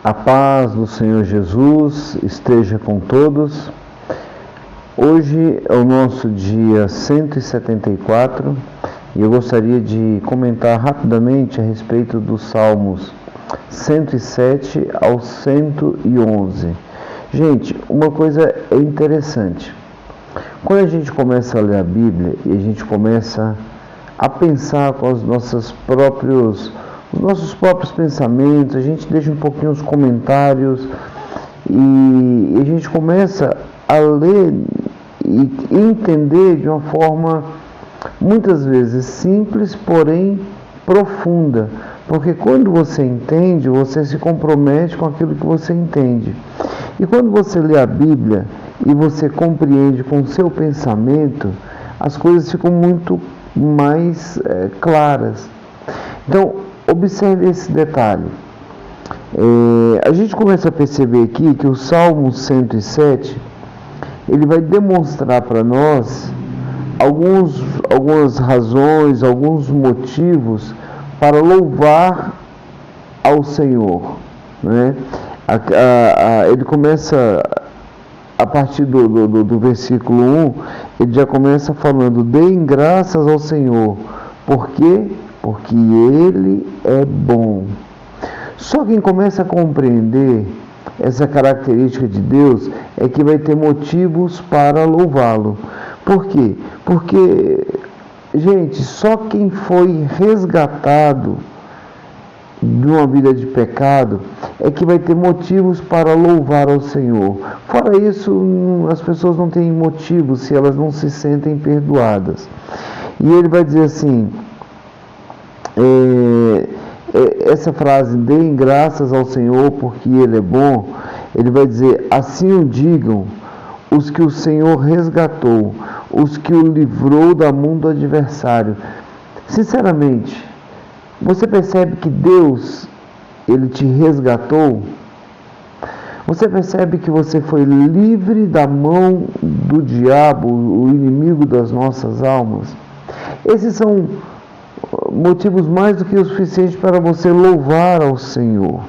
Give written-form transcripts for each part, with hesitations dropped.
A paz do Senhor Jesus esteja com todos. Hoje é o nosso dia 174 e eu gostaria de comentar rapidamente a respeito dos Salmos 107 ao 111. Gente, uma coisa é interessante. Quando a gente começa a ler a Bíblia e a gente começa a pensar com os nossos próprios pensamentos, a gente deixa um pouquinho os comentários e a gente começa a ler e entender de uma forma muitas vezes simples, porém profunda, porque quando você entende, você se compromete com aquilo que você entende. E quando você lê a Bíblia e você compreende com o seu pensamento, as coisas ficam muito mais claras. Então, observe esse detalhe. A gente começa a perceber aqui que o Salmo 107, ele vai demonstrar para nós algumas razões, alguns motivos para louvar ao Senhor, né? Ele começa a partir do versículo 1, ele já começa falando: deem graças ao Senhor, porque Ele é bom. Só quem começa a compreender essa característica de Deus é que vai ter motivos para louvá-lo. Por quê? Porque, gente, só quem foi resgatado de uma vida de pecado é que vai ter motivos para louvar ao Senhor. Fora isso, as pessoas não têm motivos se elas não se sentem perdoadas. E ele vai dizer assim, essa frase: deem graças ao Senhor porque Ele é bom. Ele vai dizer: assim o digam os que o Senhor resgatou, os que o livrou da mão do adversário. Sinceramente, você percebe que Deus, Ele te resgatou? Você percebe que você foi livre da mão do diabo, o inimigo das nossas almas? Esses são motivos mais do que o suficiente para você louvar ao Senhor,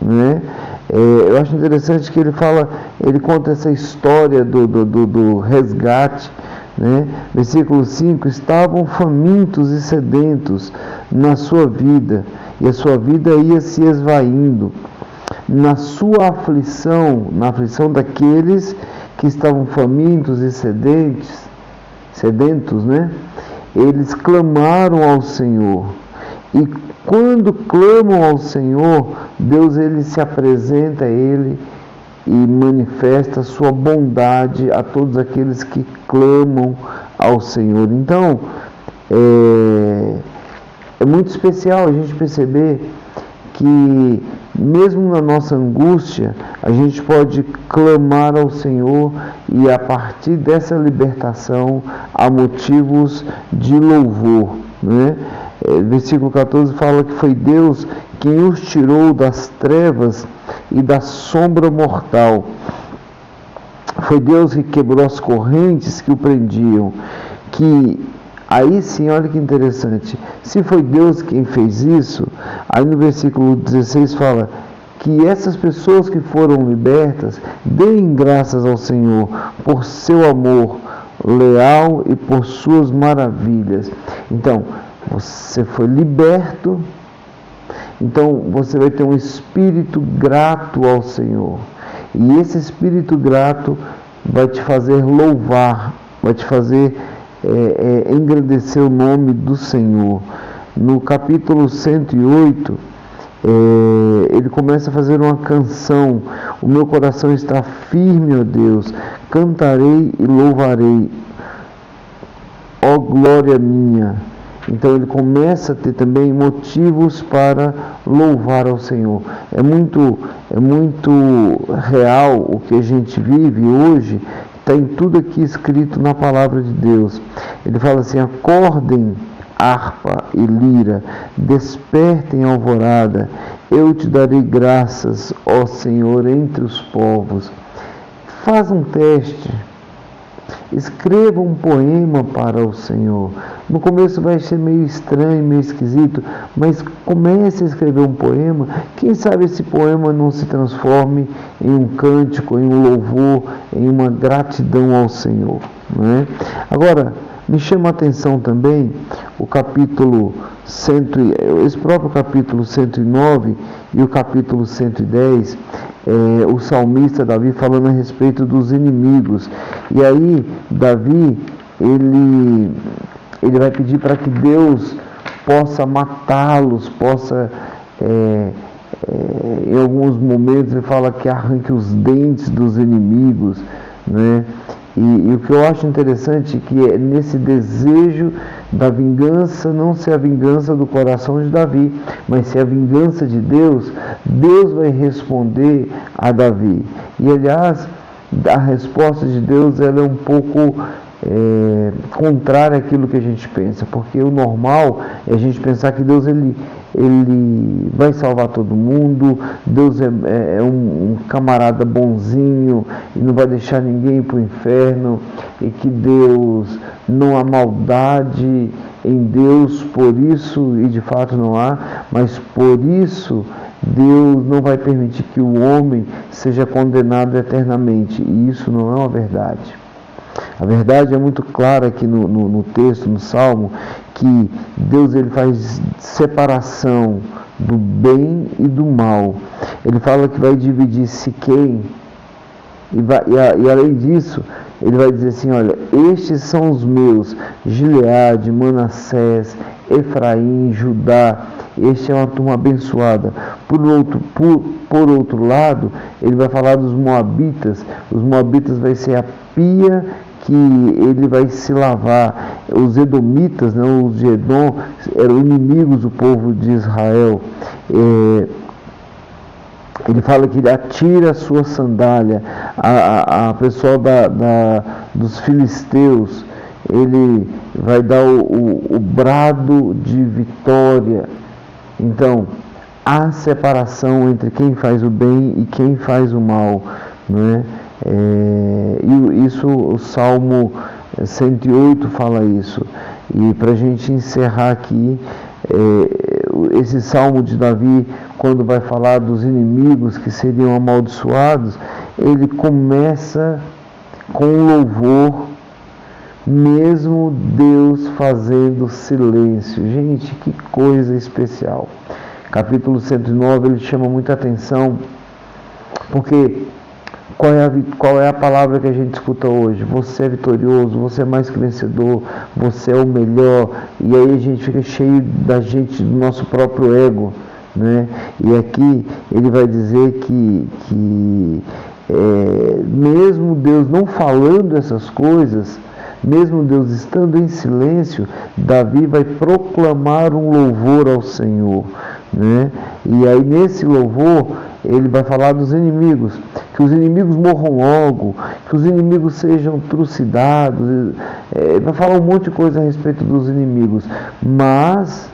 né? Eu acho interessante que ele conta essa história do resgate, né? Versículo 5: estavam famintos e sedentos na sua vida, e a sua vida ia se esvaindo. Na sua aflição, na aflição daqueles que estavam famintos e sedentos, né? Eles clamaram ao Senhor. E quando clamam ao Senhor, Deus, ele se apresenta a ele e manifesta a sua bondade a todos aqueles que clamam ao Senhor. Então, é muito especial a gente perceber que mesmo na nossa angústia, a gente pode clamar ao Senhor e a partir dessa libertação há motivos de louvor, né? Versículo 14 fala que foi Deus quem os tirou das trevas e da sombra mortal. Foi Deus que quebrou as correntes que o prendiam. Aí sim, olha que interessante, se foi Deus quem fez isso, aí no versículo 16 fala que essas pessoas que foram libertas deem graças ao Senhor por seu amor leal e por suas maravilhas. Então, você foi liberto, então você vai ter um espírito grato ao Senhor, e esse espírito grato vai te fazer louvar, vai te fazer engrandecer o nome do Senhor. No capítulo 108, ele começa a fazer uma canção: o meu coração está firme, ó Deus, cantarei e louvarei, ó glória minha. Então ele começa a ter também motivos para louvar ao Senhor. É muito real o que a gente vive hoje. Está em tudo aqui escrito na palavra de Deus. Ele fala assim: acordem harpa e lira, despertem alvorada, eu te darei graças, ó Senhor, entre os povos. Faz um teste. Escreva um poema para o Senhor. No começo vai ser meio estranho, meio esquisito, mas comece a escrever um poema. Quem sabe esse poema não se transforme em um cântico, em um louvor, em uma gratidão ao Senhor, não é? Agora, me chama a atenção também o capítulo esse próprio capítulo 109 e o capítulo 110, o salmista Davi falando a respeito dos inimigos. E aí, Davi, ele vai pedir para que Deus possa matá-los, possa, em alguns momentos, ele fala que arranque os dentes dos inimigos, né? E o que eu acho interessante é que nesse desejo da vingança, não ser a vingança do coração de Davi, mas ser a vingança de Deus, Deus vai responder a Davi. E aliás, a resposta de Deus ela é um pouco contrária àquilo que a gente pensa, porque o normal é a gente pensar que Deus ele vai salvar todo mundo, Deus é um camarada bonzinho e não vai deixar ninguém para o inferno, e que Deus não há maldade em Deus, por isso, e de fato não há, mas por isso Deus não vai permitir que o homem seja condenado eternamente, e isso não é uma verdade. A verdade é muito clara aqui no texto, no Salmo, que Deus ele faz separação do bem e do mal. Ele fala que vai dividir Siquém, e além disso, ele vai dizer assim, olha, estes são os meus, Gileade, Manassés, Efraim, Judá, este é uma turma abençoada. Por outro lado, ele vai falar dos Moabitas. Os Moabitas vai ser a pia que ele vai se lavar. Os Edomitas, os de Edom, eram inimigos do povo de Israel. Ele fala que ele atira a sua sandália. A pessoal dos filisteus, ele vai dar o brado de vitória. Então, há separação entre quem faz o bem e quem faz o mal, não é? E isso, o Salmo 108 fala isso. E para a gente encerrar aqui, esse Salmo de Davi, quando vai falar dos inimigos que seriam amaldiçoados, ele começa com louvor, mesmo Deus fazendo silêncio. Gente, que coisa especial. Capítulo 109, ele chama muita atenção, porque qual é a palavra que a gente escuta hoje? Você é vitorioso, você é mais que vencedor, você é o melhor. E aí a gente fica cheio do nosso próprio ego, né? E aqui ele vai dizer que mesmo Deus não falando essas coisas, mesmo Deus estando em silêncio, Davi vai proclamar um louvor ao Senhor, né? E aí nesse louvor ele vai falar dos inimigos, que os inimigos morram logo, que os inimigos sejam trucidados, vai falar um monte de coisa a respeito dos inimigos, mas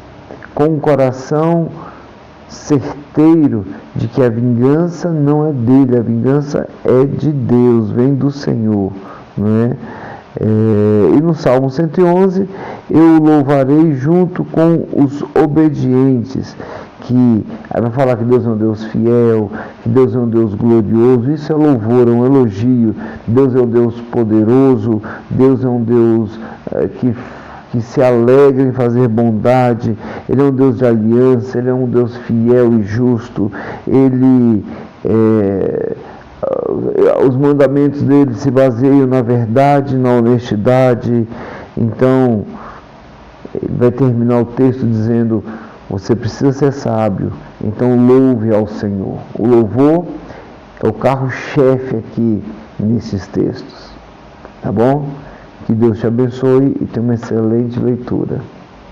com o coração certeiro de que a vingança não é dele, a vingança é de Deus, vem do Senhor, não é? E no Salmo 111, eu louvarei junto com os obedientes, que aí vai falar que Deus é um Deus fiel, que Deus é um Deus glorioso. Isso é louvor, é um elogio. Deus é um Deus poderoso, Deus é um Deus que se alegra em fazer bondade, Ele é um Deus de aliança, Ele é um Deus fiel e justo, os mandamentos dele se baseiam na verdade, na honestidade. Então, ele vai terminar o texto dizendo: você precisa ser sábio, então louve ao Senhor. O louvor é o carro-chefe aqui nesses textos. Tá bom? Que Deus te abençoe e tenha uma excelente leitura.